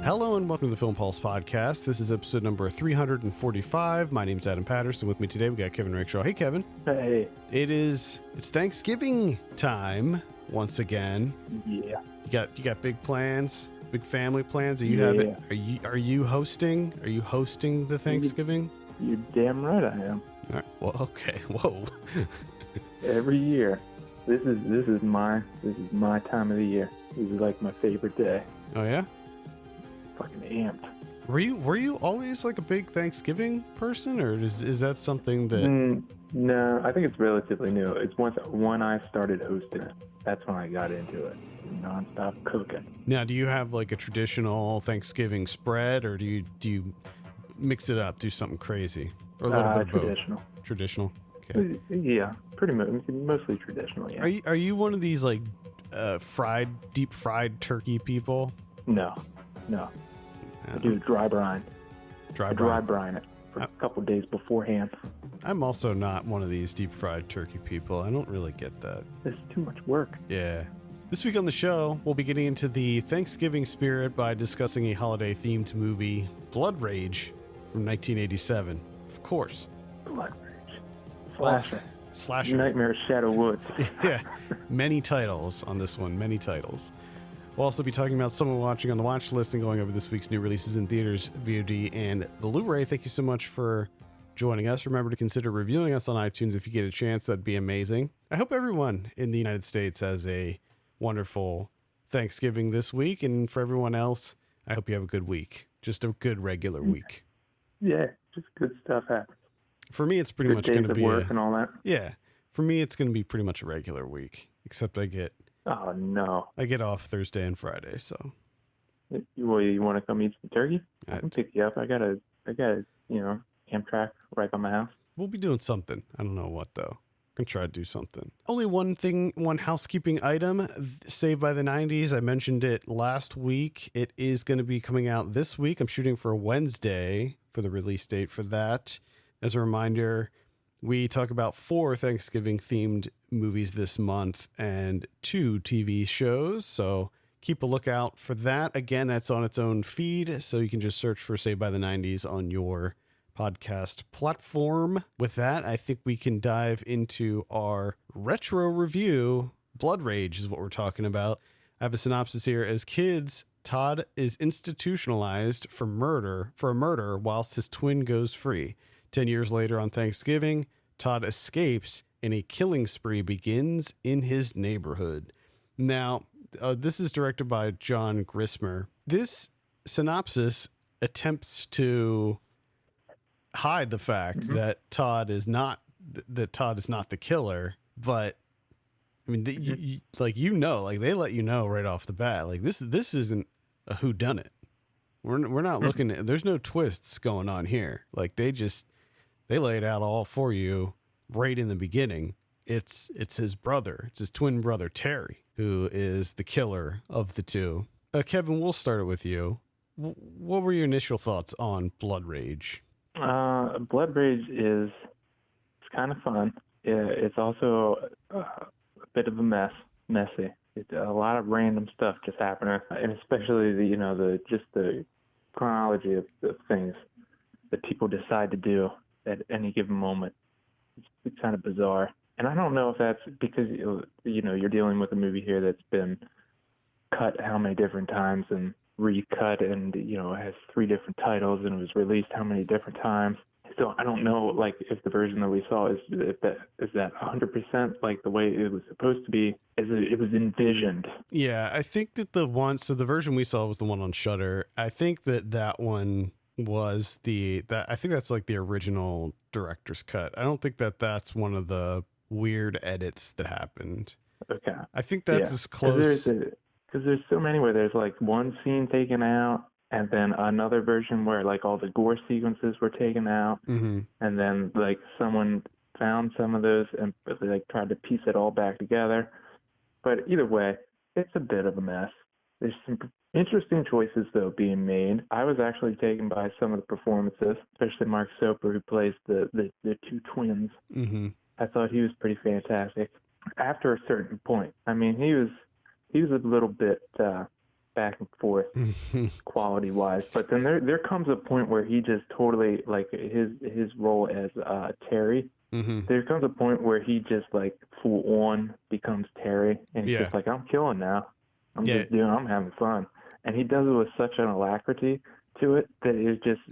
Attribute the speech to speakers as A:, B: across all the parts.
A: Hello and welcome to the Film Pulse podcast. This is episode number 345. My name's Adam Patterson. With me today we got Kevin Rickshaw. Hey, Kevin.
B: Hey.
A: It's Thanksgiving time once again.
B: Yeah.
A: You got big plans, big family plans. Are you hosting? Are you hosting the Thanksgiving?
B: You're damn right I am.
A: All right. Well, okay. Whoa.
B: Every year. This is my time of the year. This is like my favorite day.
A: Oh yeah?
B: Fucking amped.
A: Were you always like a big Thanksgiving person, or is that something that?
B: No, I think it's relatively new. It's when I started hosting it. That's when I got into it. Non-stop cooking.
A: Now, do you have like a traditional Thanksgiving spread, or do you mix it up, do something crazy, or a little bit of
B: traditional.
A: Both? Traditional. Okay.
B: Yeah, pretty much, mostly traditional. Yeah.
A: Are you one of these like deep fried turkey people?
B: No. I do dry brine. Dry brine it for a couple days beforehand.
A: I'm also not one of these deep fried turkey people. I don't really get that.
B: It's too much work.
A: Yeah. This week on the show, we'll be getting into the Thanksgiving spirit by discussing a holiday-themed movie, Blood Rage, from 1987. Of course.
B: Blood Rage.
A: Slasher.
B: Nightmare Shadow Woods.
A: Yeah. Many titles on this one. Many titles. We'll also be talking about someone watching on the watch list and going over this week's new releases in theaters, VOD, and Blu-ray. Thank you so much for joining us. Remember to consider reviewing us on iTunes if you get a chance. That'd be amazing. I hope everyone in the United States has a wonderful Thanksgiving this week. And for everyone else, I hope you have a good week. Just a good regular week.
B: Yeah, just good stuff happens.
A: For me, it's pretty much going to be
B: work and all that.
A: Yeah. For me, it's going to be pretty much a regular week, except I get off Thursday and Friday, so.
B: You want to come eat some turkey? I can pick you up. I got a Amtrak right by my house.
A: We'll be doing something. I don't know what though. I'm gonna try to do something. Only one housekeeping item. Saved by the 90s. I mentioned it last week. It is going to be coming out this week. I'm shooting for Wednesday for the release date for that. As a reminder, we talk about 4 Thanksgiving-themed movies this month and 2 TV shows, so keep a lookout for that. Again, that's on its own feed, so you can just search for Saved by the 90s on your podcast platform. With that, I think we can dive into our retro review. Blood Rage is what we're talking about. I have a synopsis here. As kids, Todd is institutionalized for a murder whilst his twin goes free. 10 years later on Thanksgiving, Todd escapes and a killing spree begins in his neighborhood. Now, this is directed by John Grissmer. This synopsis attempts to hide the fact that Todd is not the killer, but I mean, they let you know right off the bat, like this isn't a whodunit. We're not looking at, there's no twists going on here. Like they lay it out all for you right in the beginning. It's his brother. It's his twin brother, Terry, who is the killer of the two. Kevin, we'll start it with you. What were your initial thoughts on Blood Rage?
B: Blood Rage it's kind of fun. It's also a bit of a messy. It's a lot of random stuff just happening, and especially the chronology of the things that people decide to do at any given moment. It's kind of bizarre. And I don't know if that's because, you're dealing with a movie here that's been cut how many different times and recut and, has 3 different titles and it was released how many different times. So I don't know, like, if the version that we saw is that 100% like the way it was supposed to be, as it was envisioned.
A: Yeah, I think that the version we saw was the one on Shudder. I think that one was I think that's like the original director's cut. I don't think that's one of the weird edits that happened.
B: Okay.
A: I think that's as close.
B: Because there's so many where there's like one scene taken out and then another version where like all the gore sequences were taken out.
A: Mm-hmm.
B: And then like someone found some of those and like tried to piece it all back together. But either way, it's a bit of a mess. There's some interesting choices, though, being made. I was actually taken by some of the performances, especially Mark Soper, who plays the 2 twins.
A: Mm-hmm.
B: I thought he was pretty fantastic. After a certain point, I mean, he was a little bit back and forth quality wise. But then there comes a point where he just totally, like, his role as Terry. There comes a point where he just like full on becomes Terry, and he's just like, I'm killing now. I'm having fun, and he does it with such an alacrity to it that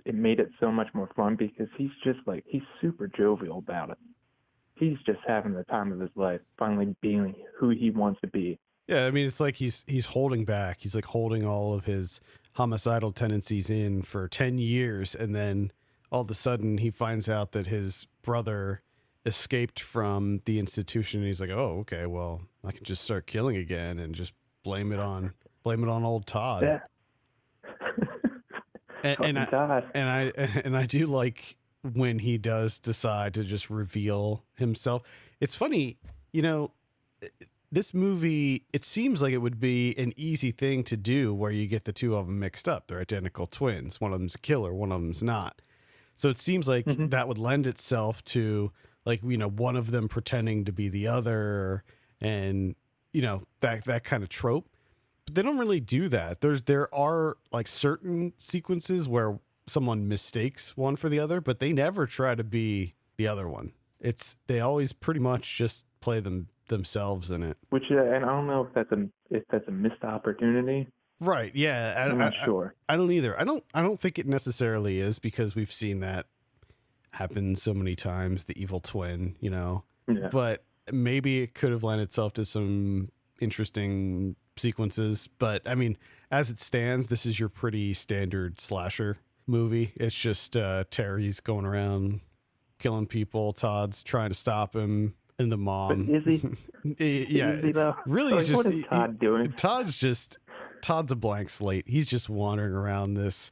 B: it made it so much more fun, because he's super jovial about it. He's just having the time of his life, finally being who he wants to be.
A: Yeah, I mean, it's like he's holding back. He's like holding all of his homicidal tendencies in for 10 years, and then all of a sudden he finds out that his brother escaped from the institution, and he's like, oh, okay, well, I can just start killing again and just blame it on old Todd.
B: Yeah.
A: And I do like when he does decide to just reveal himself. It's funny, you know, this movie, it seems like it would be an easy thing to do where you get the two of them mixed up. They're identical twins. One of them's a killer, one of them's not. So it seems like that would lend itself to, like, you know, one of them pretending to be the other, and, you know, that kind of trope. But they don't really do that. There are like certain sequences where someone mistakes one for the other, but they never try to be the other one. They always pretty much just play themselves in it.
B: Which, and I don't know if that's a missed opportunity.
A: Right. Yeah.
B: I'm not sure.
A: I don't either. I don't think it necessarily is, because we've seen that happen so many times, the evil twin, you know.
B: Yeah.
A: But maybe it could have lent itself to some interesting sequences. But I mean, as it stands, this is your pretty standard slasher movie. It's just Terry's going around killing people, Todd's trying to stop him, and the mom.
B: But is he?
A: Yeah.
B: Is he, though?
A: Really,
B: like, what is Todd doing?
A: Todd's a blank slate. He's just wandering around this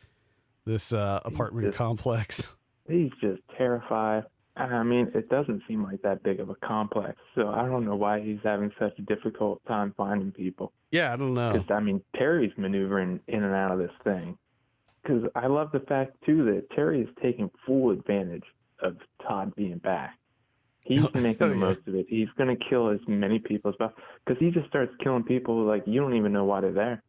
A: apartment complex.
B: He's just terrified. I mean, it doesn't seem like that big of a complex, so I don't know why he's having such a difficult time finding people.
A: Yeah, I don't know.
B: Because, I mean, Terry's maneuvering in and out of this thing. Because I love the fact, too, that Terry is taking full advantage of Todd being back. He's making the most of it. He's going to kill as many people as possible. Because he just starts killing people like you don't even know why they're there.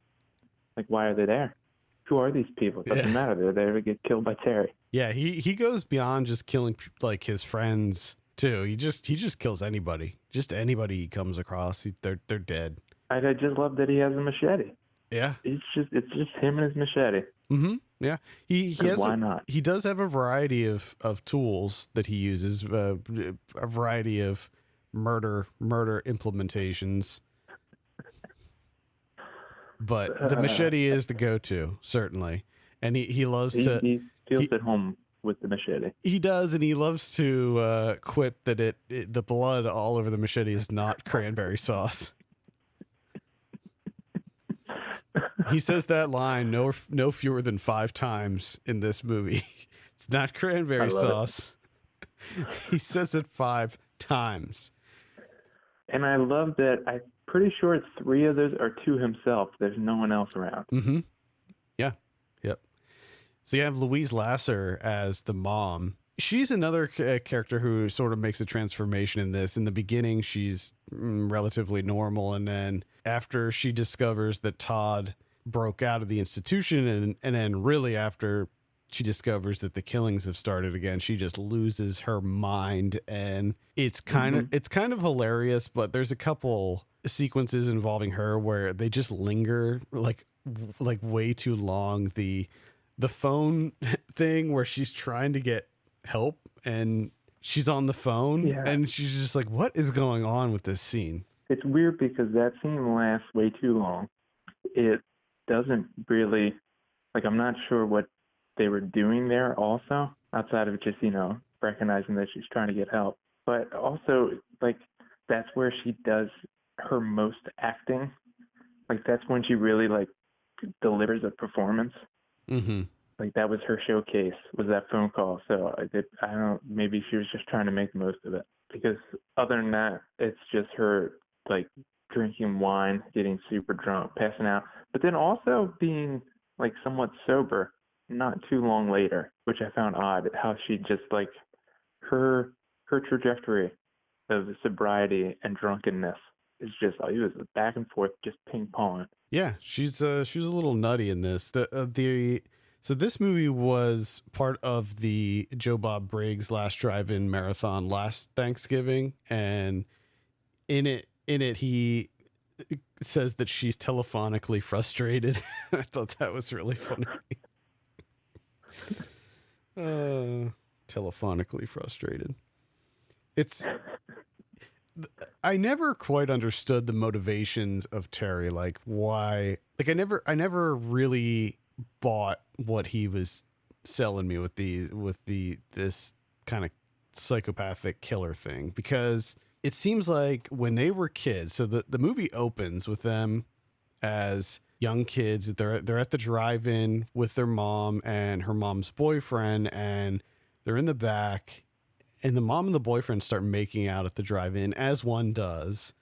B: Like, why are they there? Who are these people? It doesn't matter. They're there to get killed by Terry.
A: Yeah, he goes beyond just killing like his friends too. He just kills anybody. Just anybody he comes across, they're dead.
B: I just love that he has a machete.
A: Yeah,
B: it's just him and his machete.
A: Mm-hmm. Yeah, he has.
B: Why not?
A: He does have a variety of tools that he uses. A variety of murder implementations. But the machete is the go-to, certainly. And he loves to...
B: He feels at home with the machete.
A: He does, and he loves to quip that the blood all over the machete is not cranberry sauce. He says that line no fewer than 5 times in this movie. It's not cranberry sauce. He says it 5 times.
B: And I love that. I'm pretty sure it's 3 of those are to himself. There's no one else around.
A: Mm-hmm. Yeah. Yep. So you have Louise Lasser as the mom. She's another character who sort of makes a transformation in this. In the beginning, she's relatively normal. And then after she discovers that Todd broke out of the institution, and then really after she discovers that the killings have started again, she just loses her mind. And it's kind of hilarious, but there's a couple sequences involving her where they just linger like way too long. The phone thing where she's trying to get help and she's on the phone and she's just like, what is going on with this scene?
B: It's weird because that scene lasts way too long. It doesn't really, like, I'm not sure what they were doing there also, outside of just, recognizing that she's trying to get help. But also, like, that's where she does her most acting. Like, that's when she really, like, delivers a performance.
A: Mm-hmm.
B: Like, that was her showcase, was that phone call. So maybe she was just trying to make the most of it. Because other than that, it's just her, like, drinking wine, getting super drunk, passing out, but then also being, like, somewhat sober not too long later, which I found odd, how she just, like, her trajectory of sobriety and drunkenness is just, it was back and forth, just ping-pong.
A: Yeah, she was a little nutty in this. So this movie was part of the Joe Bob Briggs Last Drive-In Marathon last Thanksgiving, and in it he says that she's telephonically frustrated. I thought that was really funny. Uh, telephonically frustrated. It's I never quite understood the motivations of Terry, like why, like I never really bought what he was selling me with this kind of psychopathic killer thing, because it seems like when they were kids, so the movie opens with them as young kids. They're at the drive-in with their mom and her mom's boyfriend, and they're in the back, and the mom and the boyfriend start making out at the drive-in, as one does,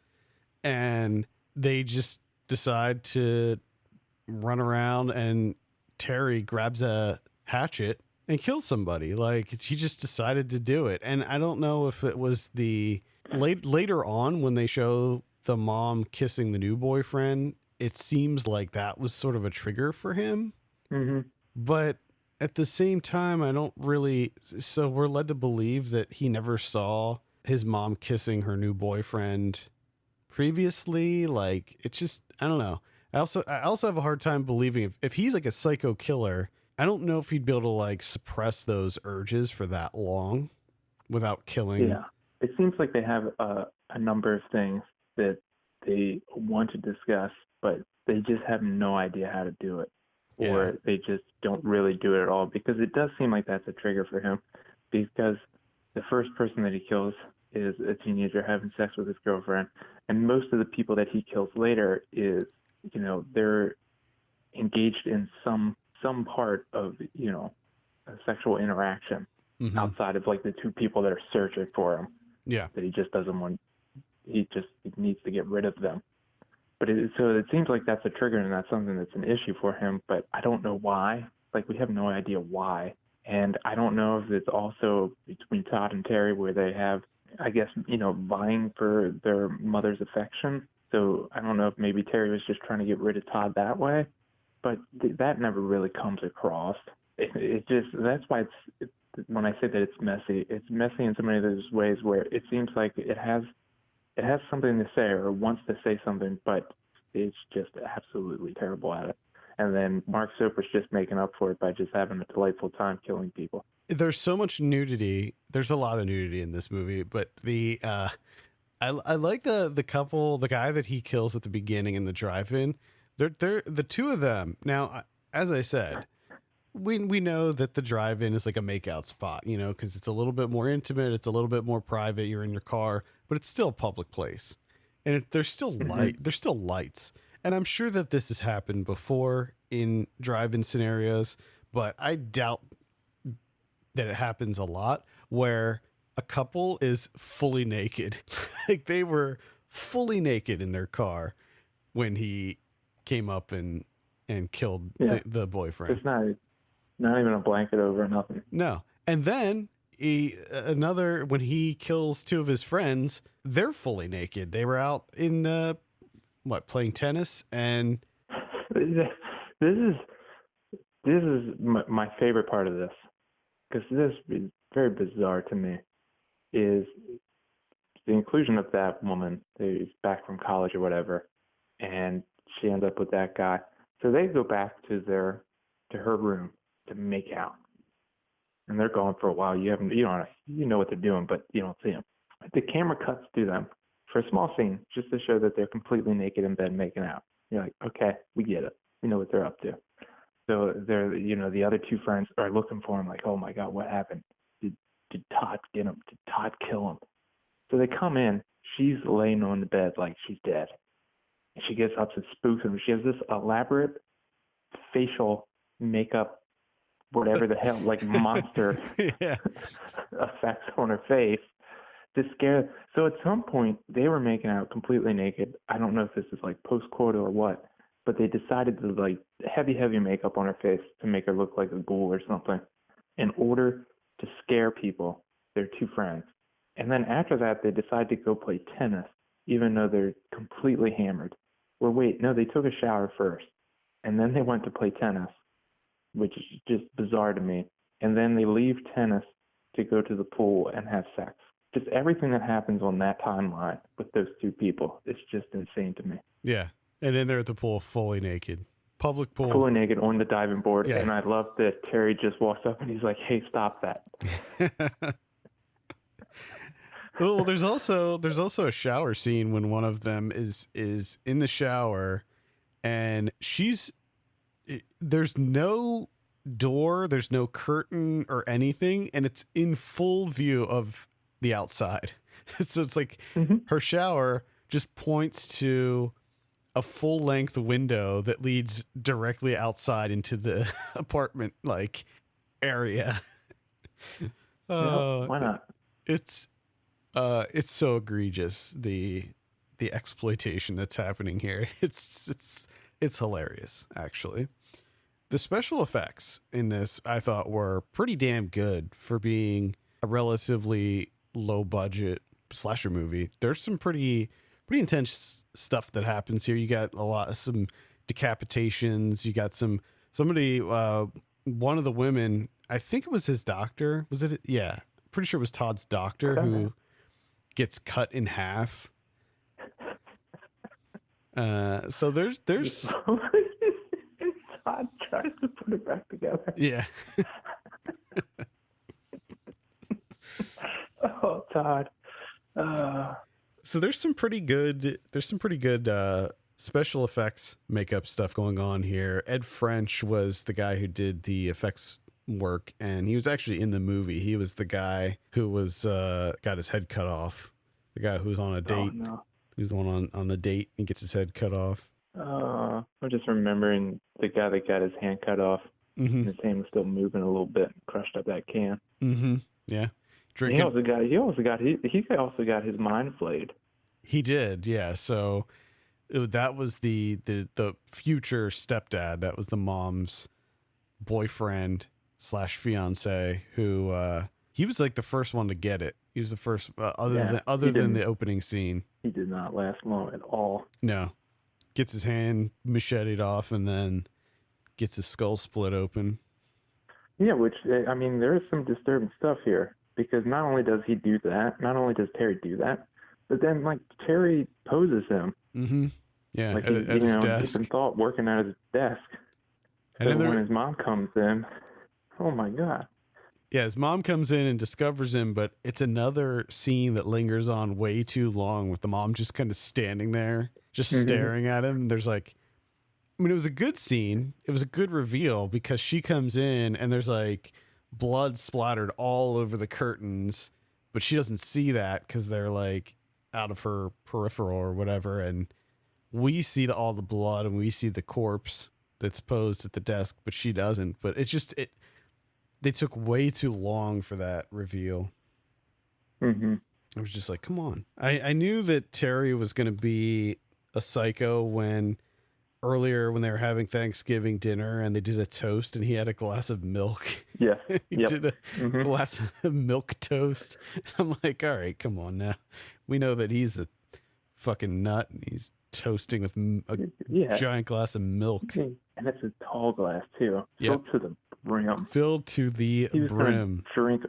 A: and they just decide to run around, and Terry grabs a hatchet and kills somebody. Like, he just decided to do it. And I don't know if it was the later on when they show the mom kissing the new boyfriend, it seems like that was sort of a trigger for him.
B: Mm-hmm.
A: But at the same time, I don't really. So we're led to believe that he never saw his mom kissing her new boyfriend previously. Like, it just, I don't know. I also have a hard time believing if he's like a psycho killer, I don't know if he'd be able to like suppress those urges for that long without killing.
B: Yeah. It seems like they have a number of things that they want to discuss, but they just have no idea how to do it.
A: Yeah.
B: Or they just don't really do it at all, because it does seem like that's a trigger for him, because the first person that he kills is a teenager having sex with his girlfriend, and most of the people that he kills later is, they're engaged in some part of, a sexual interaction outside of like the two people that are searching for him,
A: Yeah.
B: that he just doesn't want. He needs to get rid of them. But so it seems like that's a trigger, and that's something that's an issue for him, but I don't know why. Like, we have no idea why. And I don't know if it's also between Todd and Terry, where they have, I guess, vying for their mother's affection. So I don't know if maybe Terry was just trying to get rid of Todd that way, but that never really comes across. It just, that's why when I say that it's messy in so many of those ways where it seems like it has something to say or wants to say something, but it's just absolutely terrible at it. And then Mark Soper's just making up for it by just having a delightful time killing people.
A: There's so much nudity. There's a lot of nudity in this movie, but I like the couple, the guy that he kills at the beginning in the drive-in. They're the two of them. Now, as I said, we know that the drive-in is like a makeout spot, because it's a little bit more intimate, it's a little bit more private. You're in your car, but it's still a public place, and there's still there's still lights. And I'm sure that this has happened before in drive-in scenarios, but I doubt that it happens a lot where a couple is fully naked. Like, they were fully naked in their car when he came up and killed the boyfriend.
B: It's not even a blanket over, nothing.
A: No. And then when he kills two of his friends, they're fully naked. They were out in playing tennis, and
B: this is my favorite part of this, because this is very bizarre to me, is the inclusion of that woman who's back from college or whatever, and she ends up with that guy. So they go back to her room to make out, and they're going for a while. You know what they're doing, but you don't see them. The camera cuts to them for a small scene, just to show that they're completely naked in bed making out. You're like, okay, we get it. We know what they're up to. So they're, the other two friends are looking for him, like, oh my God, what happened? Did Todd get him? Did Todd kill him? So they come in. She's laying on the bed like she's dead. And she gets up to spook him. She has this elaborate facial makeup, whatever the hell, like monster effects on her face to scare. So at some point, they were making out completely naked. I don't know if this is like post-quota or what, but they decided to like heavy makeup on her face to make her look like a ghoul or something in order to scare people, their two friends. And then after that, they decide to go play tennis, even though they're completely hammered. Or wait, no, they took a shower first, and then they went to play tennis, which is just bizarre to me. And then they leave tennis to go to the pool and have sex. Just everything that happens on that timeline with those two people, it's just insane to me.
A: Yeah. And then they're at the pool fully naked. Public pool.
B: Fully naked on the diving board.
A: Yeah.
B: And I love that Terry just walks up and he's like, hey, stop that.
A: Well, there's also a shower scene when one of them is in the shower, and there's no door, there's no curtain or anything, and it's in full view of the outside. So it's like her shower just points to a full length window that leads directly outside into the apartment like area.
B: Why not?
A: It's so egregious, the exploitation that's happening here. It's hilarious, actually. The special effects in this, I thought, were pretty damn good for being a relatively low budget slasher movie. There's some pretty intense stuff that happens here. You got some decapitations. You got somebody, one of the women, I think it was his doctor. Was it? Yeah. Pretty sure it was Todd's doctor who gets cut in half. So there's
B: Todd tries to put it back together.
A: Yeah.
B: Oh, Todd.
A: So there's some pretty good special effects makeup stuff going on here. Ed French was the guy who did the effects work, and he was actually in the movie. He was the guy who was got his head cut off. The guy who's on a date.
B: Oh, no.
A: He's the one on a date and gets his head cut off.
B: I'm just remembering the guy that got his hand cut off.
A: Mm-hmm.
B: His hand was still moving a little bit and crushed up that can.
A: Mm-hmm. Yeah.
B: He also got his mind flayed.
A: He did, yeah. So that was the future stepdad. That was the mom's boyfriend / fiance who he was like the first one to get it. He was the first other than the opening scene.
B: He did not last long at all.
A: No. Gets his hand macheted off and then gets his skull split open.
B: Yeah, which, I mean, there is some disturbing stuff here, because not only does he do that, not only does Terry do that, but then, like, Terry poses him.
A: Mm-hmm. Yeah,
B: like,
A: at his desk.
B: Deep in thought, working at his desk.
A: And
B: so when his mom comes in, oh my God.
A: Yeah, his mom comes in and discovers him, but it's another scene that lingers on way too long with the mom just kind of standing there, just staring at him. There's like, I mean, it was a good scene. It was a good reveal because she comes in and there's like blood splattered all over the curtains, but she doesn't see that because they're like out of her peripheral or whatever. And we see all the blood and we see the corpse that's posed at the desk, but she doesn't. But they took way too long for that reveal.
B: Mm-hmm.
A: I was just like, come on. I knew that Terry was going to be a psycho earlier when they were having Thanksgiving dinner and they did a toast and he had a glass of milk.
B: Yeah.
A: He did a glass of milk toast. I'm like, all right, come on now. We know that he's a fucking nut and he's toasting with a giant glass of milk.
B: And it's a tall glass too. Filled to the brim.
A: Filled to the
B: he was
A: brim.
B: Drink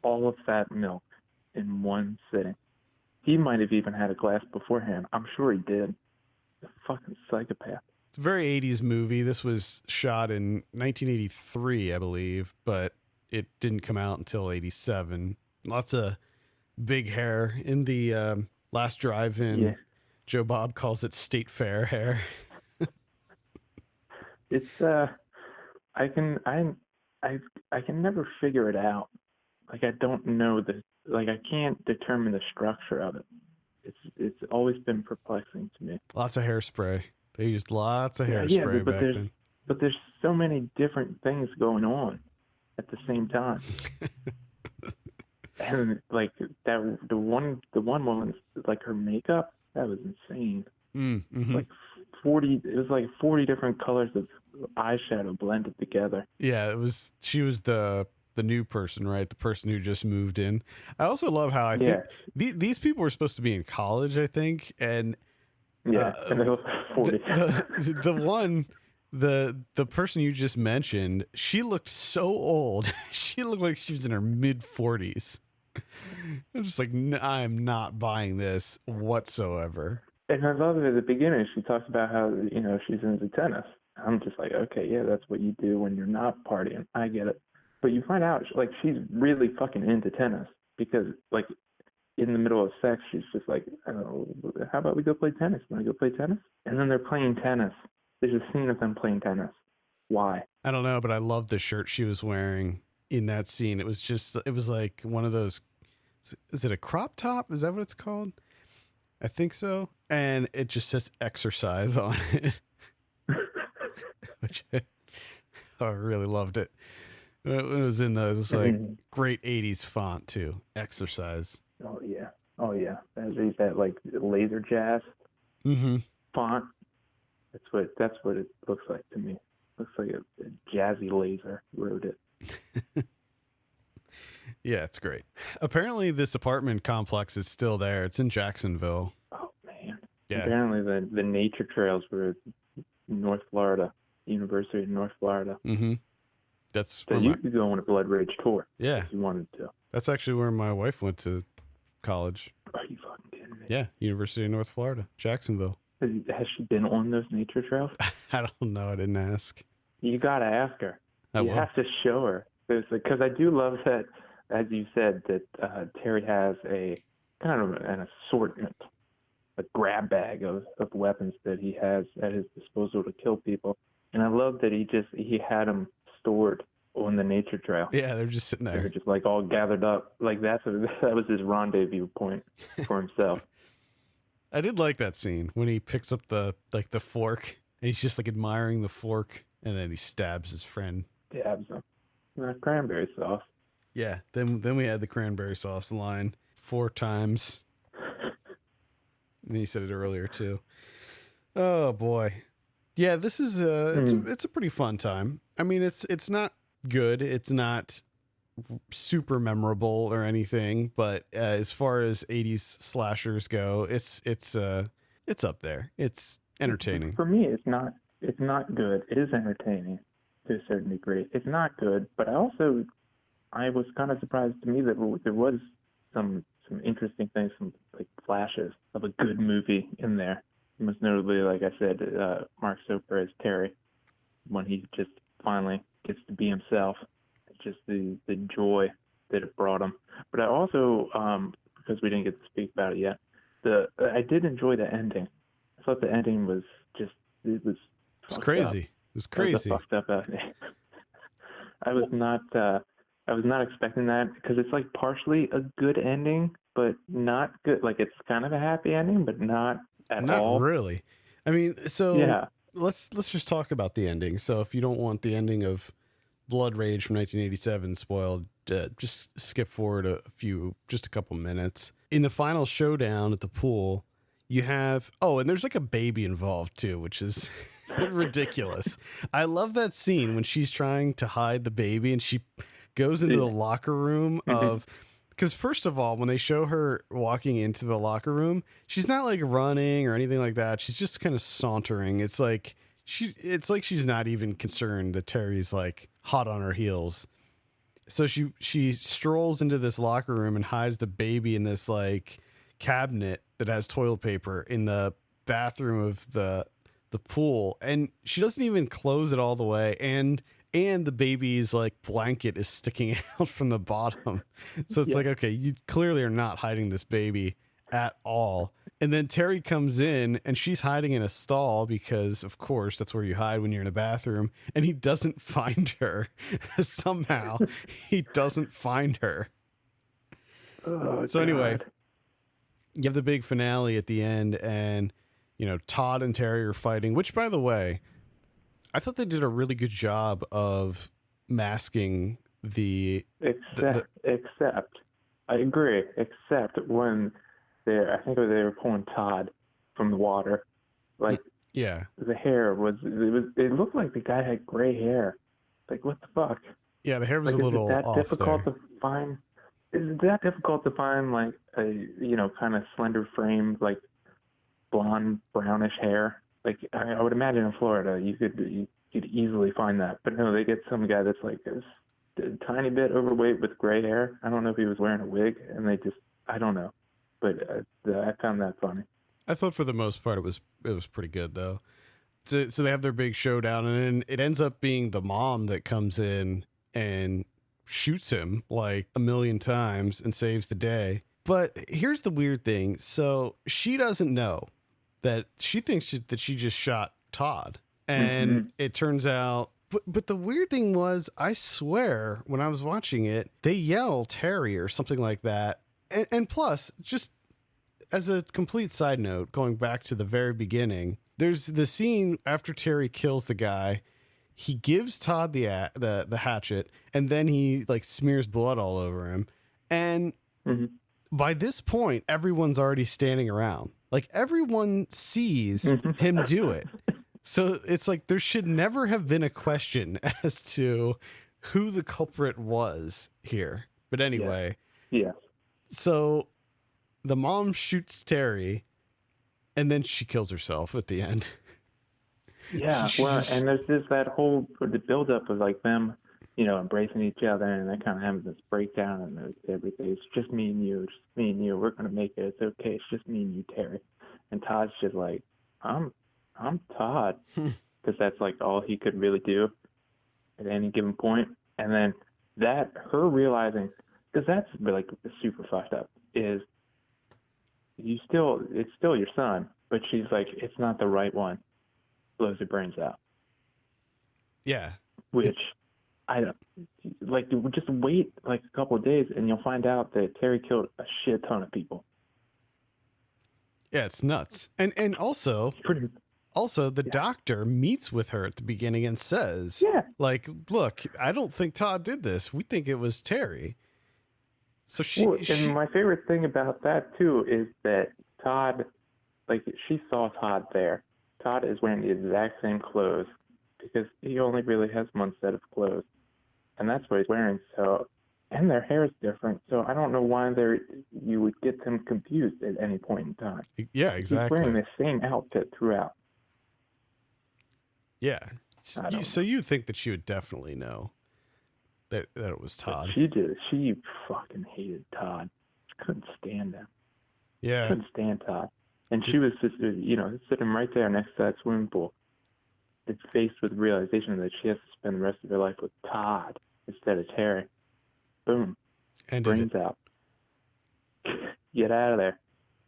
B: all of that milk in one sitting. He might have even had a glass beforehand. I'm sure he did. The fucking psychopath.
A: It's a very 80s movie. This was shot in 1983, I believe, but it didn't come out until 87. Lots of big hair in the Last Drive-In. Yeah. Joe Bob calls it State Fair hair.
B: It's I can never figure it out. Like I don't know I can't determine the structure of it. It's always been perplexing to me.
A: Lots of hairspray. They used lots of hairspray back then.
B: But there's so many different things going on at the same time. And like that, the one woman, like her makeup, that was insane.
A: Mm-hmm.
B: Like 40 different colors of eyeshadow blended together.
A: Yeah, she was the new person, right? The person who just moved in. I also love how I think these people were supposed to be in college, I think, and
B: 40.
A: The one, the person you just mentioned, she looked so old. She looked like she was in her mid-40s. I'm just like, I'm not buying this whatsoever.
B: And I love it at the beginning. She talks about how, she's into tennis. I'm just like, okay, yeah, that's what you do when you're not partying. I get it. But you find out, like, she's really fucking into tennis because, like, in the middle of sex, she's just like, oh, how about we go play tennis? Want to go play tennis? And then they're playing tennis. There's a scene of them playing tennis. Why?
A: I don't know, but I loved the shirt she was wearing in that scene. It was like one of those, is it a crop top? Is that what it's called? I think so. And it just says exercise on it. Which I really loved it. It was in those like great 80s font too. Exercise.
B: Oh yeah. That like laser jazz font. That's what it looks like to me. Looks like a jazzy laser wrote it.
A: Yeah, it's great. Apparently this apartment complex is still there. It's in Jacksonville.
B: Oh man.
A: Yeah.
B: Apparently the nature trails were North Florida, University of North Florida.
A: Mm-hmm. That's
B: so you could go on a Blood Rage tour.
A: Yeah.
B: If you wanted to.
A: That's actually where my wife went to college.
B: Are you fucking kidding me?
A: Yeah, University of North Florida, Jacksonville.
B: Has she been on those nature trails?
A: I don't know. I didn't ask.
B: You gotta ask her.
A: You
B: have to show her. Because I do love that, as you said, that Terry has a kind of an assortment, a grab bag of weapons that he has at his disposal to kill people. And I love that he had them stored on the nature trail.
A: Yeah, they're just sitting there.
B: They're just like all gathered up. Like that was his rendezvous point for himself.
A: I did like that scene when he picks up the fork and he's just like admiring the fork and then he stabs his friend.
B: Stabs him. Cranberry sauce.
A: Yeah, then we had the cranberry sauce line 4 times. And he said it earlier too. Oh boy. Yeah, this is it's a pretty fun time. I mean, it's not good. It's not super memorable or anything, but as far as 80s slashers go, it's up there. It's entertaining.
B: For me, it's not good. It is entertaining to a certain degree. It's not good, but I was kind of surprised to me that there was some interesting things, some like flashes of a good movie in there. Most notably, like I said, Mark Soper as Terry, when he just finally gets to be himself. It's just the joy that it brought him. But I also, because we didn't get to speak about it yet, I did enjoy the ending. I thought the ending was
A: crazy. It was crazy.
B: It was fucked up. I was not expecting that because it's like partially a good ending, but not good. Like it's kind of a happy ending, but not at all.
A: Not really. I mean, so
B: yeah.
A: Let's just talk about the ending. So if you don't want the ending of Blood Rage from 1987 spoiled, just skip forward just a couple minutes. In the final showdown at the pool, you have, and there's like a baby involved too, which is ridiculous. I love that scene when she's trying to hide the baby and she goes into the locker room because first of all, when they show her walking into the locker room, she's not like running or anything like that. She's just kind of sauntering. It's like she's not even concerned that Terry's like hot on her heels. So she strolls into this locker room and hides the baby in this like cabinet that has toilet paper in the bathroom of the pool, and she doesn't even close it all the way, and the baby's like blanket is sticking out from the bottom. So it's like, okay, you clearly are not hiding this baby at all. And then Terry comes in and she's hiding in a stall because of course that's where you hide when you're in a bathroom, and he doesn't find her. Somehow he doesn't find her. So anyway, you have the big finale at the end, and Todd and Terry are fighting, which by the way, I thought they did a really good job of masking
B: except I agree, except when I think they were pulling Todd from the water. Like,
A: yeah,
B: the hair it looked like the guy had gray hair. Like, what the fuck?
A: Yeah, the hair was a little off there.
B: Is it that difficult to find like a kind of slender frame, like blonde brownish hair? Like I would imagine in Florida, you could easily find that. But no, they get some guy that's like a tiny bit overweight with gray hair. I don't know if he was wearing a wig, and I don't know. But I found that funny.
A: I thought for the most part it was pretty good though. So they have their big showdown, and then it ends up being the mom that comes in and shoots him like a million times and saves the day. But here's the weird thing. So she doesn't know that she thinks that she just shot Todd. And it turns out, but the weird thing was, I swear when I was watching it, they yell Terry or something like that. And plus, just as a complete side note, going back to the very beginning, there's the scene after Terry kills the guy. He gives Todd the hatchet, and then he like smears blood all over him. And by this point, everyone's already standing around. Like everyone sees him do it. So it's like there should never have been a question as to who the culprit was here. But anyway.
B: Yeah.
A: So the mom shoots Terry, and then she kills herself at the end.
B: Yeah, well, and there's that whole the buildup of like them, embracing each other, and they kind of having this breakdown, and everything. It's just me and you. It's just me and you. We're gonna make it. It's okay. It's just me and you, Terry. And Todd's just like, I'm Todd, because that's like all he could really do at any given point. And then her realizing, because that's like super fucked up, is it's still your son, but she's like, it's not the right one. Blows her brains out.
A: Yeah.
B: Which I don't like. Just wait like a couple of days, and you'll find out that Terry killed a shit ton of people.
A: Yeah, it's nuts. And also the doctor meets with her at the beginning and says, like, look, I don't think Todd did this. We think it was Terry. So and
B: my favorite thing about that too is that Todd, like, she saw Todd there. Todd is wearing the exact same clothes because he only really has one set of clothes, and that's what he's wearing. So, and their hair is different. So I don't know why you would get them confused at any point in time.
A: Yeah, exactly.
B: He's wearing the same outfit throughout.
A: Yeah. So you think that she would definitely know that it was Todd?
B: But she did. She fucking hated Todd. She couldn't stand him.
A: Yeah.
B: Couldn't stand Todd. And she was just, sitting right there next to that swimming pool. It's faced with the realization that she has to spend the rest of her life with Todd instead of Terry. Boom. Brains out. Get out of there.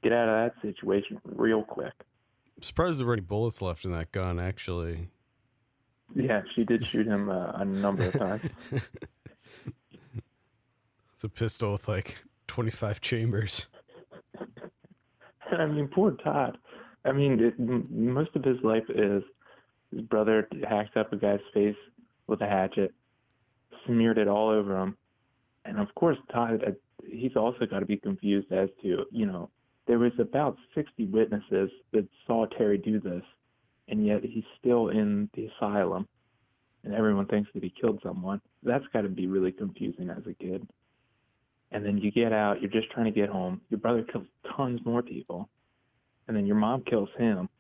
B: Get out of that situation real quick.
A: I'm surprised there were any bullets left in that gun, actually.
B: Yeah, she did shoot him a number of times.
A: It's a pistol with like 25 chambers.
B: I mean, poor Todd. I mean, most of his life is his brother hacked up a guy's face with a hatchet, smeared it all over him. And of course, Todd, he's also got to be confused as to, there was about 60 witnesses that saw Terry do this, and yet he's still in the asylum, and everyone thinks that he killed someone. That's got to be really confusing as a kid. And then you get out, you're just trying to get home. Your brother kills tons more people. And then your mom kills him.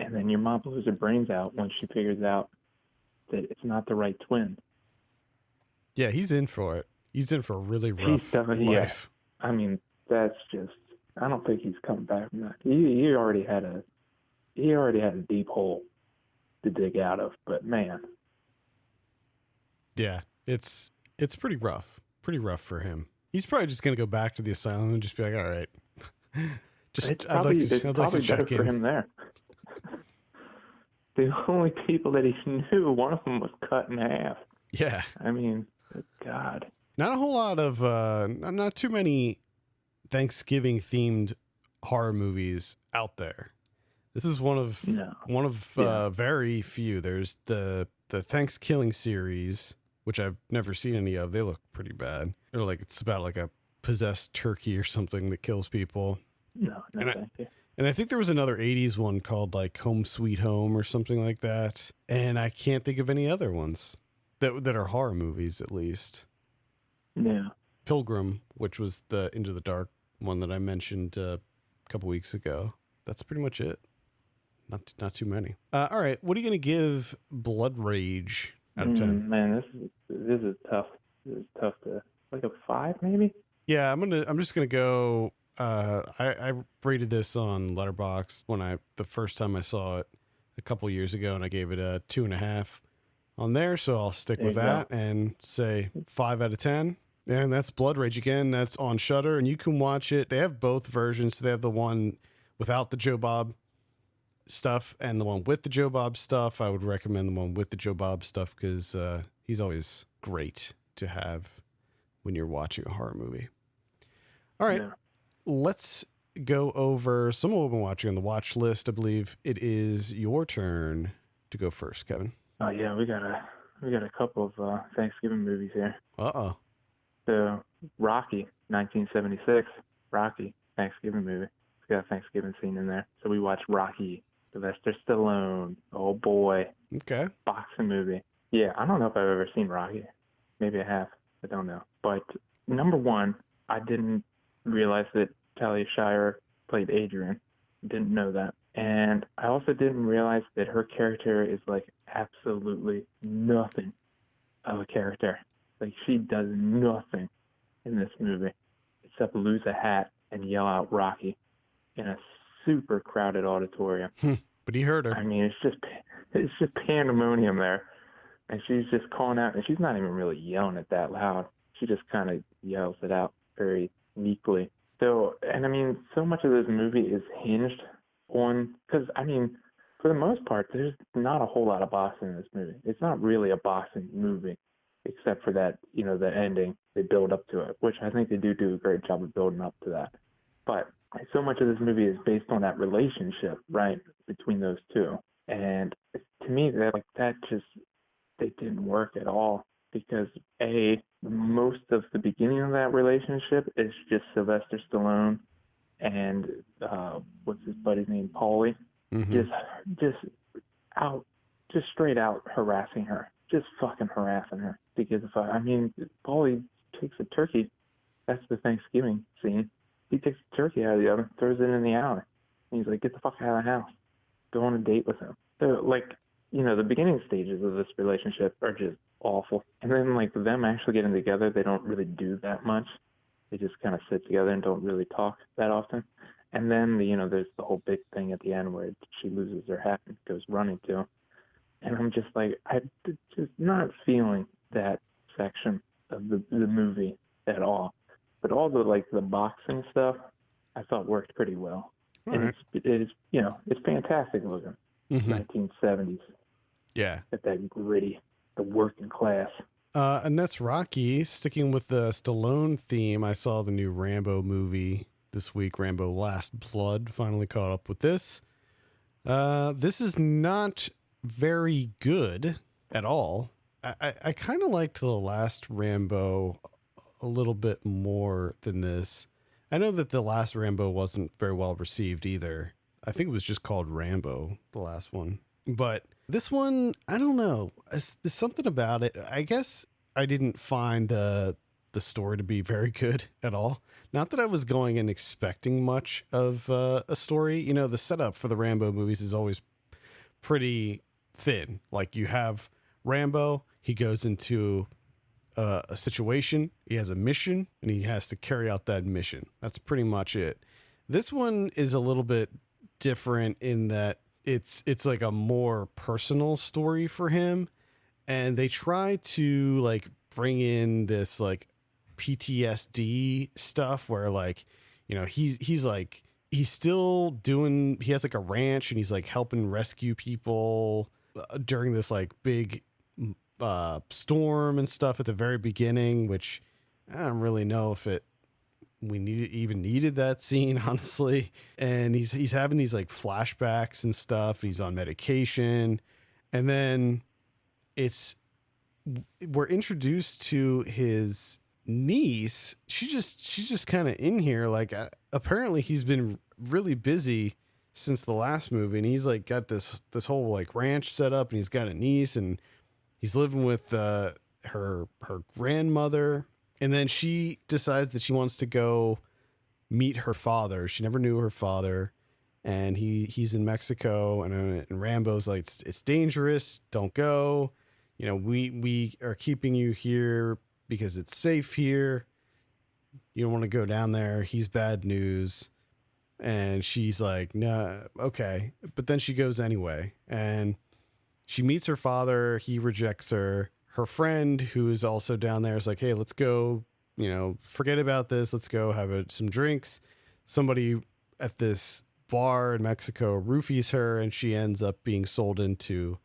B: And then your mom blows her brains out when she figures out that it's not the right twin.
A: Yeah, he's in for it. He's in for a really rough life.
B: Yeah. I mean, that's just, I don't think he's coming back from that. He already had a deep hole to dig out of, but man.
A: Yeah, it's pretty rough. Pretty rough for him. He's probably just going to go back to the asylum and just be like, all right. I'd like to check in.
B: For him there. The only people that he knew, one of them was cut in half.
A: Yeah.
B: I mean, good God.
A: Not a whole lot of, not too many Thanksgiving themed horror movies out there. This is one of very few. There's the Thanksgiving series, which I've never seen any of. They look pretty bad. They're like, it's about like a possessed turkey or something that kills people.
B: No, thank you.
A: And I think there was another 80s one called like Home Sweet Home or something like that. And I can't think of any other ones that are horror movies, at least.
B: Yeah.
A: Pilgrim, which was the Into the Dark one that I mentioned a couple weeks ago. That's pretty much it. Not too many. All right, what are you gonna give Blood Rage out of 10?
B: Man, this is tough. This is tough to like a 5 maybe.
A: Yeah, I'm just gonna go. I rated this on Letterboxd the first time I saw it a couple years ago, and I gave it a 2.5 on there. So I'll stick with that and say 5 out of 10. And that's Blood Rage again. That's on Shudder, and you can watch it. They have both versions. They have the one without the Joe Bob stuff and the one with the Joe Bob stuff. I would recommend the one with the Joe Bob stuff because he's always great to have when you're watching a horror movie. All right, let's go over some of what we've been watching on the watch list. I believe it is your turn to go first, Kevin.
B: Oh yeah, we got a couple of Thanksgiving movies here.
A: Uh-oh.
B: So Rocky, 1976, Rocky Thanksgiving movie. It's got a Thanksgiving scene in there. So we watched Rocky, Sylvester Stallone. Oh boy.
A: Okay.
B: Boxing movie. Yeah, I don't know if I've ever seen Rocky. Maybe I have. I don't know. But number one, I didn't realize that Talia Shire played Adrian. Didn't know that. And I also didn't realize that her character is like absolutely nothing of a character. Like she does nothing in this movie except lose a hat and yell out Rocky in a super crowded auditorium.
A: But he heard her.
B: I mean, it's just pandemonium there. And she's just calling out, and she's not even really yelling it that loud. She just kind of yells it out very meekly. So, and I mean, so much of this movie is hinged on, because I mean, for the most part, there's not a whole lot of boxing in this movie. It's not really a boxing movie, except for that, you know, the ending. They build up to it, which I think they do a great job of building up to that. But so much of this movie is based on that relationship, right, between those two. And to me, that just, they didn't work at all because most of the beginning of that relationship is just Sylvester Stallone and what's his buddy's name, Paulie, just straight out harassing her, just fucking harassing her. Because Paulie takes a turkey. That's the Thanksgiving scene. He takes the turkey out of the oven, throws it in the alley. And he's like, "Get the fuck out of the house. Go on a date with him." So the beginning stages of this relationship are just awful. And then them actually getting together, they don't really do that much. They just kind of sit together and don't really talk that often. And then, there's the whole big thing at the end where she loses her hat and goes running to him. And I'm just I'm just not feeling that section of the movie at all. But all the boxing stuff, I thought worked pretty well.
A: All
B: and
A: right.
B: it's fantastic looking. 1970s.
A: Yeah.
B: At that gritty, the working class.
A: And that's Rocky. Sticking with the Stallone theme, I saw the new Rambo movie this week, Rambo Last Blood. Finally caught up with this. This is not very good at all. I kind of liked the last Rambo a little bit more than this. I know that the last Rambo wasn't very well received either. I think it was just called Rambo, the last one. But this one, I don't know. There's something about it. I guess I didn't find the story to be very good at all. Not that I was going and expecting much of a story. The setup for the Rambo movies is always pretty thin. Like you have Rambo, he goes into a situation, he has a mission, and he has to carry out that mission. That's pretty much it. This one is a little bit different in that it's like a more personal story for him, and they try to bring in this PTSD stuff where he's still doing, he has a ranch and he's helping rescue people during this big storm and stuff at the very beginning, which I don't really know if we needed that scene, honestly. And he's having these flashbacks and stuff. He's on medication, and then we're introduced to his niece. She's just kind of in here. Apparently he's been really busy since the last movie, and he's got this whole ranch set up, and he's got a niece, and he's living with her grandmother. And then she decides that she wants to go meet her father. She never knew her father. and he's in Mexico, and Rambo's like, it's dangerous, don't go. You know, we are keeping you here because it's safe here. You don't want to go down there. He's bad news. And she's like, no, okay. But then she goes anyway. And she meets her father. He rejects her. Her friend, who is also down there, is like, hey, let's go, you know, forget about this. Let's go have some drinks. Somebody at this bar in Mexico roofies her, and she ends up being sold into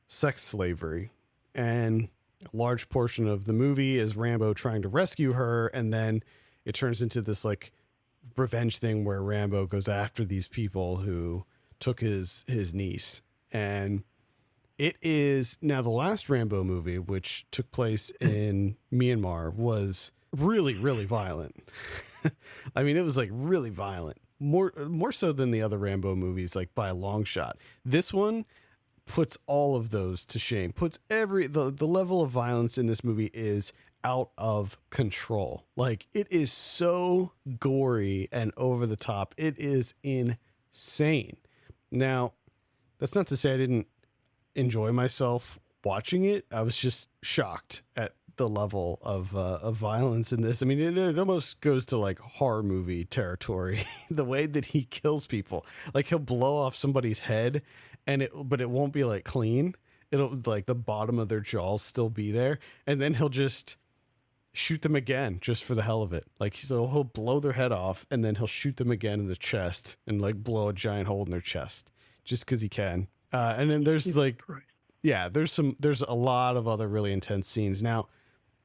A: sex slavery. And a large portion of the movie is Rambo trying to rescue her. And then it turns into this like revenge thing where Rambo goes after these people who took his niece. And it is now the last Rambo movie, which took place in Myanmar, was really, really violent. I mean, it was like really violent, more so than the other Rambo movies, like by a long shot. This one puts all of those to shame, puts the level of violence in this movie is out of control. Like, it is so gory and over the top. It is insane. Now, that's not to say I didn't enjoy myself watching it. I was just shocked at the level of violence in this. I mean, it almost goes to like horror movie territory. The way that he kills people, like he'll blow off somebody's head, but it won't be like clean. It'll like the bottom of their jaw still be there, and then he'll just shoot them again just for the hell of it. Like, so he'll blow their head off, and then he'll shoot them again in the chest and like blow a giant hole in their chest just because he can. And then there's like, yeah, there's a lot of other really intense scenes. Now,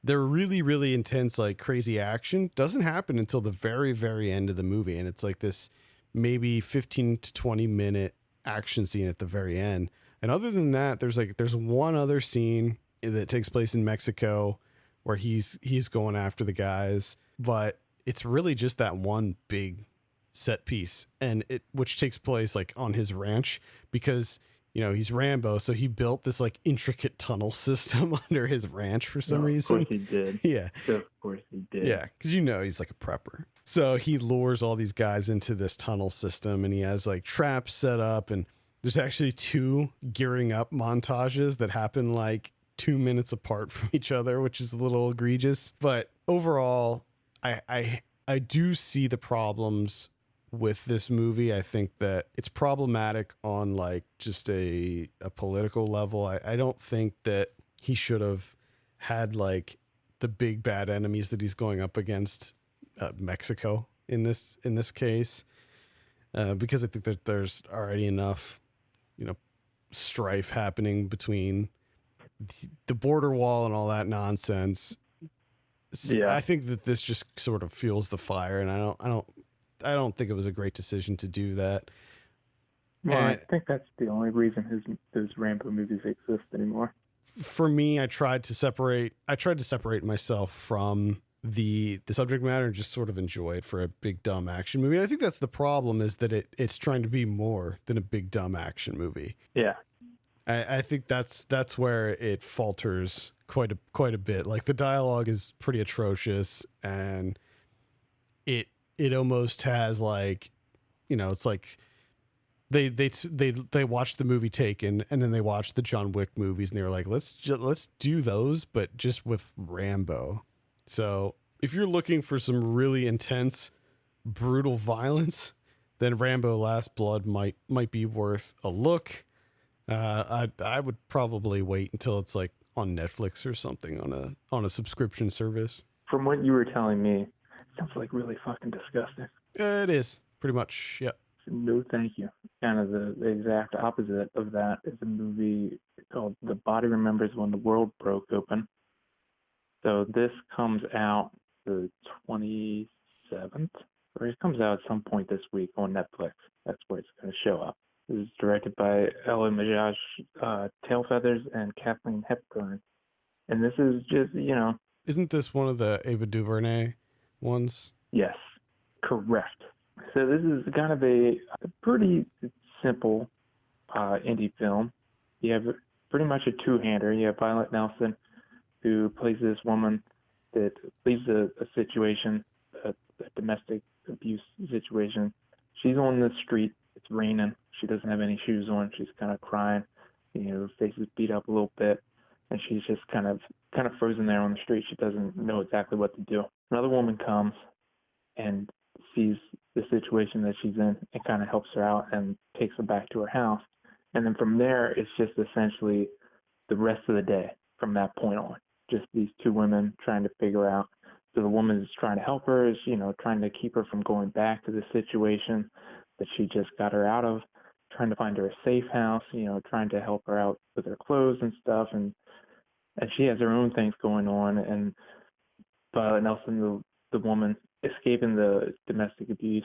A: they're really, really intense, like crazy action doesn't happen until the very, very end of the movie. And it's like this maybe 15 to 20 minute action scene at the very end. And other than that, there's one other scene that takes place in Mexico where he's going after the guys, but it's really just that one big set piece, and which takes place like on his ranch, because you know he's Rambo, so he built this like intricate tunnel system under his ranch for some reason.
B: Of course he did.
A: Yeah,
B: of course he did.
A: Yeah, because you know he's like a prepper, so he lures all these guys into this tunnel system, and he has like traps set up, and there's actually 2 gearing up montages that happen like 2 minutes apart from each other, which is a little egregious. But overall, I do see the problems with this movie. I think that it's problematic on like just a political level. I don't think that he should have had like the big bad enemies that he's going up against, Mexico in this case, because I think that there's already enough, you know, strife happening between the border wall and all that nonsense. Yeah. I think that this just sort of fuels the fire, and I don't think it was a great decision to do that.
B: Well, I think that's the only reason those Rambo movies exist anymore.
A: For me, I tried to separate myself from the subject matter and just sort of enjoy it for a big dumb action movie. And I think that's the problem, is that it's trying to be more than a big dumb action movie.
B: Yeah.
A: I think that's where it falters quite a bit. Like, the dialogue is pretty atrocious, and it almost has like, you know, it's like they watched the movie Taken, and then they watched the John Wick movies, and they were like, let's do those, but just with Rambo. So if you're looking for some really intense, brutal violence, then Rambo: Last Blood might be worth a look. I would probably wait until it's like on Netflix or something on a subscription service.
B: From what you were telling me, it sounds like really fucking disgusting.
A: It is pretty much, yeah.
B: No, thank you. Kind of the exact opposite of that is a movie called The Body Remembers When the World Broke Open. So this comes out the 27th, or it comes out at some point this week on Netflix. That's where it's going to show up. This is directed by Ella Majaj Tailfeathers and Kathleen Hepburn. And this is just, you know...
A: Isn't this one of the Ava DuVernay ones?
B: Yes, correct. So this is kind of a pretty simple indie film. You have pretty much a two-hander. You have Violet Nelson, who plays this woman that leaves a situation, a domestic abuse situation. She's on the street. It's It's raining. She doesn't have any shoes on. She's kind of crying. Her face is beat up a little bit, and she's just kind of frozen there on the street. She doesn't know exactly what to do. Another woman comes and sees the situation that she's in and kind of helps her out and takes her back to her house. And then from there, it's just essentially the rest of the day from that point on. Just these two women trying to figure out. So the woman is trying to help her, is, trying to keep her from going back to the situation that she just got her out of, trying to find her a safe house, trying to help her out with her clothes and stuff. And she has her own things going on. And Violet Nelson, the woman escaping the domestic abuse,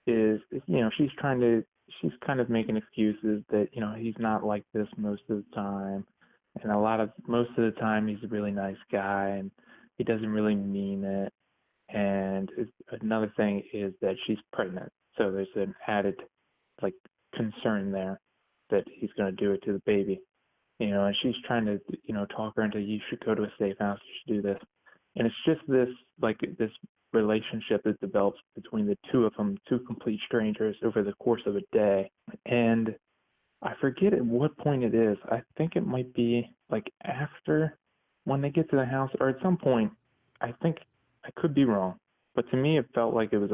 B: is she's kind of making excuses that he's not like this most of the time, and most of the time he's a really nice guy and he doesn't really mean it. And another thing is that she's pregnant, so there's an added concern there that he's going to do it to the baby, and she's trying to talk her into, you should go to a safe house, you should do this. And it's just this relationship that develops between the two of them, two complete strangers, over the course of a day. And I forget at what point it is. I think it might be after, when they get to the house, or at some point. I think I could be wrong, but to me it felt like it was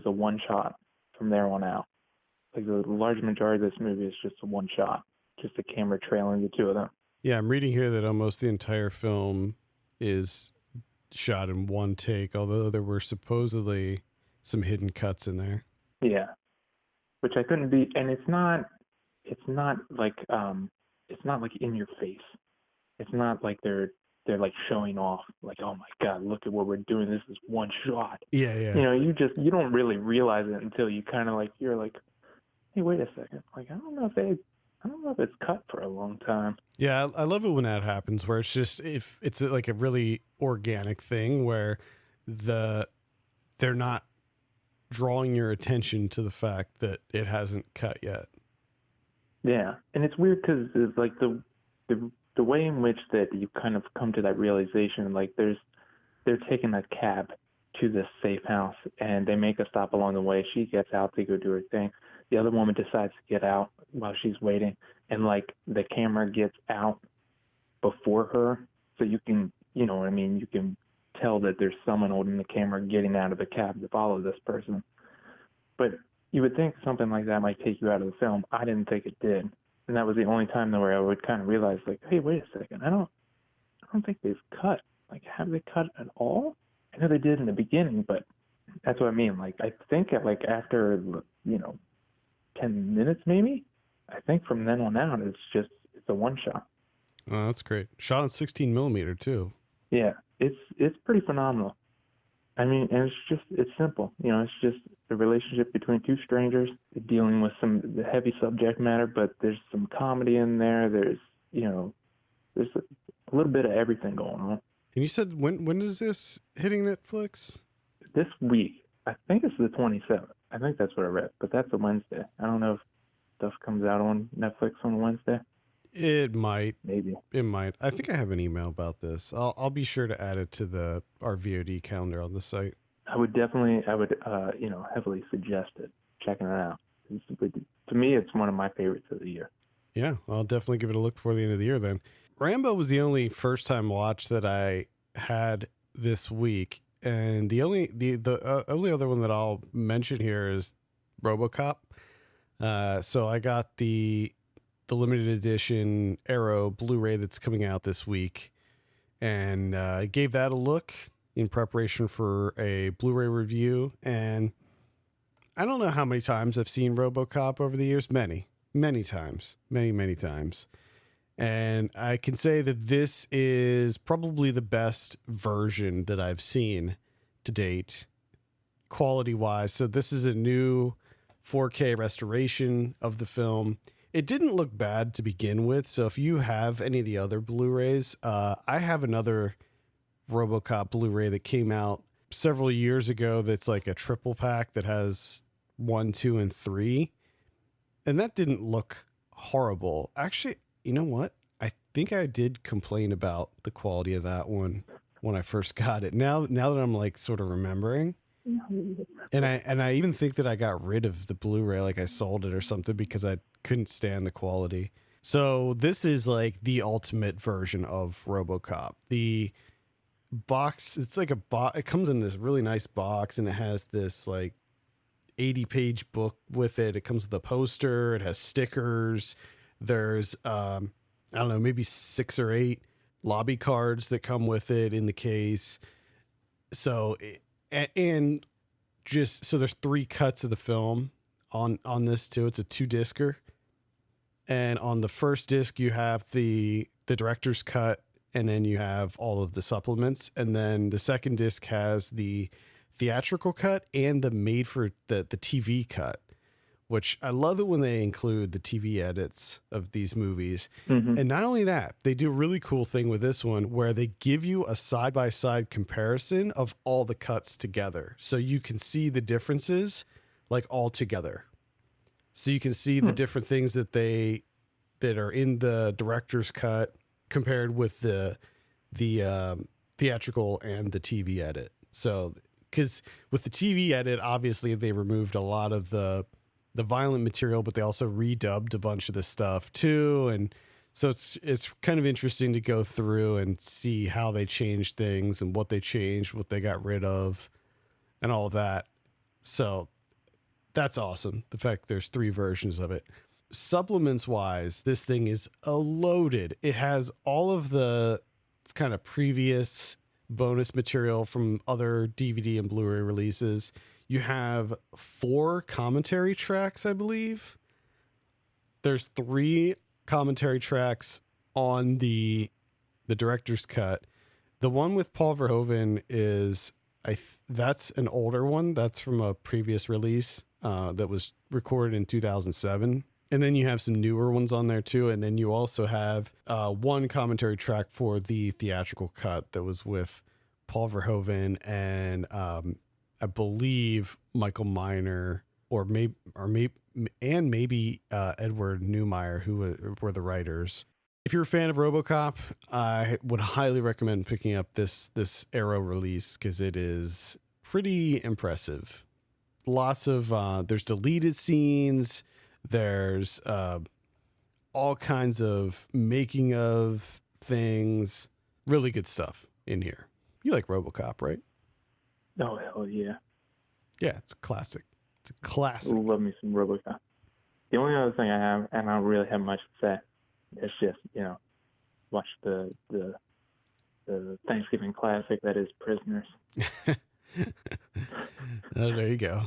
B: a one shot from there on out. The large majority of this movie is just a one shot, just the camera trailing the two of them.
A: Yeah, I'm reading here that almost the entire film is shot in one take, although there were supposedly some hidden cuts in there.
B: Yeah, which I couldn't be, and it's not in your face. It's not like they're showing off, oh my God, look at what we're doing. This is one shot.
A: Yeah.
B: You don't really realize it until you kind of you're like, hey, wait a second. I don't know if it's cut for a long time.
A: Yeah, I love it when that happens, where it's just, if it's a really organic thing where they're not drawing your attention to the fact that it hasn't cut yet.
B: Yeah, and it's weird because it's the way in which that you kind of come to that realization, they're taking a cab to this safe house and they make a stop along the way. She gets out to go do her thing. The other woman decides to get out while she's waiting, and the camera gets out before her, so you can, you can tell that there's someone holding the camera getting out of the cab to follow this person. But you would think something like that might take you out of the film. I didn't think it did, and that was the only time though where I would kind of realize, hey, wait a second, I don't think they've cut. Have they cut at all? I know they did in the beginning, but that's what I mean. I think after 10 minutes maybe, I think from then on out it's a one shot.
A: Oh, that's great. Shot on 16 millimeter too.
B: Yeah, it's pretty phenomenal. I mean, and it's simple. It's just the relationship between two strangers dealing with the heavy subject matter, but there's some comedy in there. There's a little bit of everything going on.
A: And you said when is this hitting Netflix?
B: This week. I think it's the 27th. I think that's what I read, but that's a Wednesday. I don't know if stuff comes out on Netflix on Wednesday.
A: It might.
B: Maybe.
A: It might. I think I have an email about this. I'll be sure to add it to our VOD calendar on the site.
B: I would heavily suggest it, checking it out. To me, it's one of my favorites of the year.
A: Yeah, I'll definitely give it a look before the end of the year then. Rambo was the only first time watch that I had this week. And the only other one that I'll mention here is Robocop. So I got the limited edition Arrow Blu-ray that's coming out this week, and I gave that a look in preparation for a Blu-ray review. And I don't know how many times I've seen Robocop over the years. Many times. And I can say that this is probably the best version that I've seen to date, quality-wise. So this is a new 4K restoration of the film. It didn't look bad to begin with. So if you have any of the other Blu-rays, I have another Robocop Blu-ray that came out several years ago that's like a triple pack that has 1, 2, and 3. And that didn't look horrible. Actually, you know what? I think I did complain about the quality of that one when I first got it. Now that I'm sort of remembering. And I even think that I got rid of the Blu-ray, like I sold it or something because I couldn't stand the quality. So this is like the ultimate version of RoboCop. The box, it's like it comes in this really nice box, and it has this like 80-page book with it. It comes with a poster. It has stickers. There's I don't know, maybe 6 or 8 lobby cards that come with it in the case. So and just so there's 3 cuts of the film on this too. It's a 2-discer. And on the first disc you have the director's cut, and then you have all of the supplements, and then the second disc has the theatrical cut and the made for the TV cut, which I love it when they include the TV edits of these movies. Mm-hmm. And not only that, they do a really cool thing with this one where they give you a side-by-side comparison of all the cuts together. So you can see the differences like all together. So you can see the different things that are in the director's cut compared with the theatrical and the TV edit. So, because with the TV edit, obviously they removed a lot of the violent material, but they also redubbed a bunch of the stuff too. And so it's kind of interesting to go through and see how they changed things and what they changed, what they got rid of, and all of that. So that's awesome. The fact there's 3 versions of it. Supplements wise, this thing is loaded. It has all of the kind of previous bonus material from other DVD and Blu-ray releases. You have 4 commentary tracks, I believe. There's 3 commentary tracks on the director's cut. The one with Paul Verhoeven is that's an older one. That's from a previous release that was recorded in 2007. And then you have some newer ones on there too. And then you also have 1 commentary track for the theatrical cut that was with Paul Verhoeven and I believe Michael Miner or maybe Edward Neumeier, who were the writers. If you're a fan of RoboCop, I would highly recommend picking up this Arrow release because it is pretty impressive. Lots of there's deleted scenes. There's all kinds of making of things. Really good stuff in here. You like RoboCop, right?
B: Oh, hell yeah.
A: Yeah, it's a classic. It's a classic.
B: Ooh, love me some RoboCop. The only other thing I have, and I don't really have much to say, is just, watch the Thanksgiving classic that is Prisoners.
A: Oh, there you go.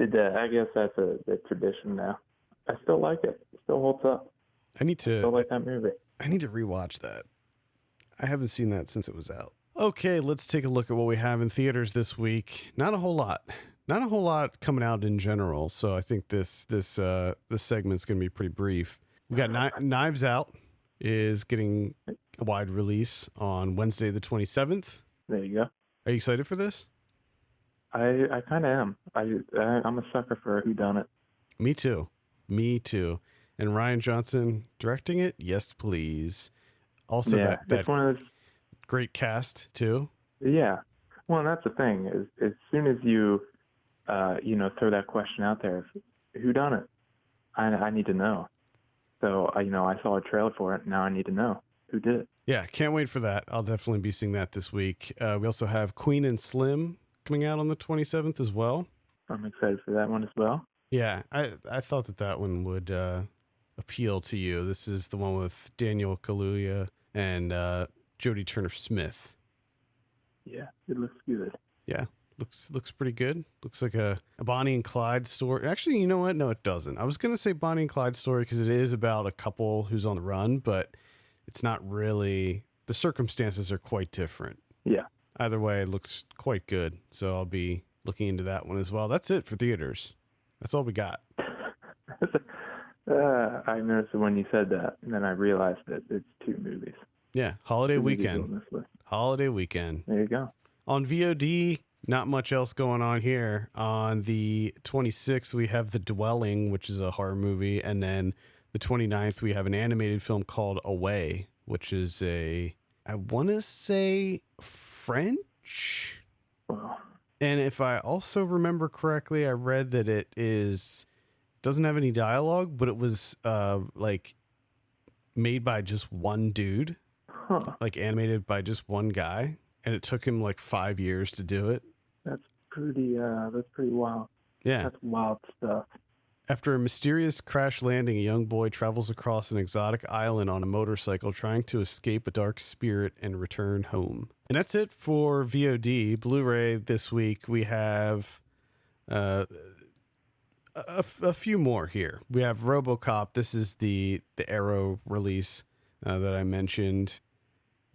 B: I guess that's the tradition now. I still like it. It still holds up. Still like that movie.
A: I need to rewatch that. I haven't seen that since it was out. Okay, let's take a look at what we have in theaters this week. Not a whole lot. Not a whole lot coming out in general. So I think this segment's going to be pretty brief. We got Knives Out is getting a wide release on Wednesday the 27th.
B: There you go.
A: Are you excited for this?
B: I kind of am. I'm a sucker for a whodunit.
A: Me too. And Rian Johnson directing it? Yes, please. Also,
B: yeah,
A: that
B: one of those...
A: great cast too.
B: Yeah. Well, and that's the thing. Is as soon as you, throw that question out there, whodunit? I need to know. So, I saw a trailer for it. Now I need to know who did it.
A: Yeah, can't wait for that. I'll definitely be seeing that this week. We also have Queen and Slim coming out on the 27th as well.
B: I'm excited for that one as well.
A: Yeah, I thought that one would appeal to you. This is the one with Daniel Kaluuya and Jodie Turner-Smith.
B: Yeah, it looks good.
A: Yeah, looks pretty good. Looks like a Bonnie and Clyde story. Actually, you know what? No, it doesn't. I was going to say Bonnie and Clyde story because it is about a couple who's on the run, but it's not really. The circumstances are quite different.
B: Yeah.
A: Either way, it looks quite good. So I'll be looking into that one as well. That's it for theaters. That's all we got.
B: I noticed when you said that, and then I realized that it's 2 movies.
A: Yeah, holiday weekend. Holiday weekend.
B: There you go.
A: On VOD, not much else going on here. On the 26th, we have The Dwelling, which is a horror movie. And then the 29th, we have an animated film called Away, which is I want to say French
B: Wow.
A: And if I also remember correctly, I read that it doesn't have any dialogue, but it was like made by just one dude,
B: Huh.
A: like animated by just one guy, and it took him like 5 years to do it.
B: That's pretty wild.
A: Yeah.
B: That's wild stuff.
A: After a mysterious crash landing, a young boy travels across an exotic island on a motorcycle, trying to escape a dark spirit and return home. And that's it for VOD. Blu-ray this week, we have a few more here. We have Robocop. This is the Arrow release that I mentioned.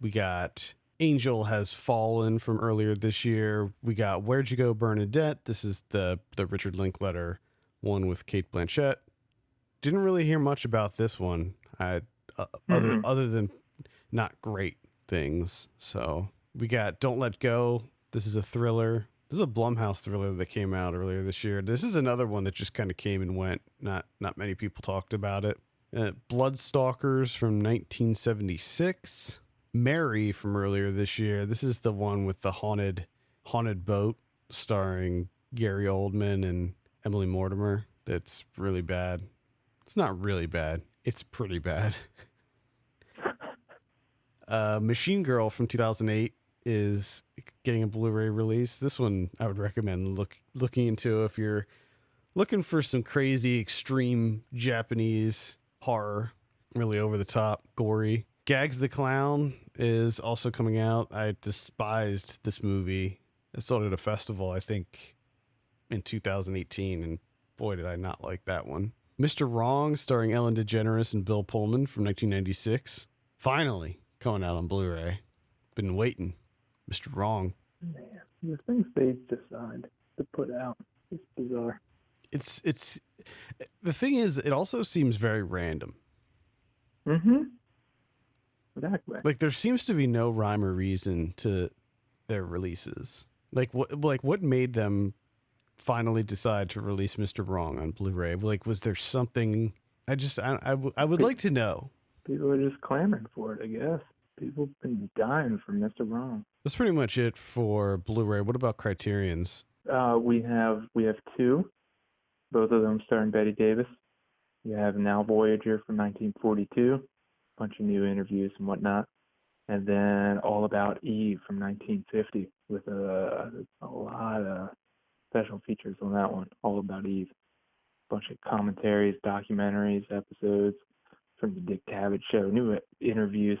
A: We got Angel Has Fallen from earlier this year. We got Where'd You Go, Bernadette? This is the Richard Linklater one with Cate Blanchett. Didn't really hear much about this one. Other than not great things. So we got Don't Let Go. This is a thriller. This is a Blumhouse thriller that came out earlier this year. This is another one that just kind of came and went. Not many people talked about it. Bloodstalkers from 1976. Mary from earlier this year. This is the one with the haunted boat starring Gary Oldman and Emily Mortimer. That's really bad. It's not really bad. It's pretty bad. Machine Girl from 2008 is getting a Blu-ray release. This one I would recommend looking into if you're looking for some crazy, extreme Japanese horror, really over the top, gory. Gags the Clown is also coming out. I despised this movie. I saw it at a festival, I think, in 2018, and boy, did I not like that one. Mr. Wrong, starring Ellen DeGeneres and Bill Pullman from 1996. Finally coming out on Blu-ray. Been waiting. Mr. Wrong.
B: Man, the things they decide to put out is bizarre.
A: It's the thing is, it also seems very random.
B: Mm-hmm. Exactly.
A: Like there seems to be no rhyme or reason to their releases. Like what made them finally decide to release Mr. Wrong on Blu-ray? Like, was there something? I would like to know.
B: People are just clamoring for it, I guess. People have been dying for Mr. Wrong.
A: That's pretty much it for Blu-ray. What about Criterion's?
B: We have two, both of them starring Betty Davis. We have Now Voyager from 1942, a bunch of new interviews and whatnot, and then All About Eve from 1950 with a lot of special features on that one. All About Eve, a bunch of commentaries, documentaries, episodes from the Dick Cavett Show, new interviews.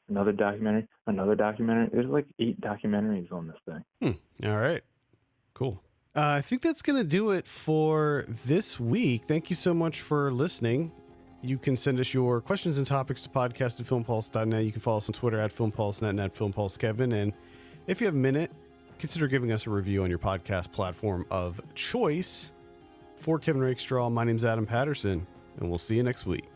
B: Another documentary. There's like 8 documentaries on this thing.
A: All right. Cool. I think that's going to do it for this week. Thank you so much for listening. You can send us your questions and topics to podcast@filmpulse.net. You can follow us on Twitter @filmpulse.net and @filmpulsekevin. And if you have a minute, consider giving us a review on your podcast platform of choice. For Kevin Rakestraw, my name's Adam Patterson, and we'll see you next week.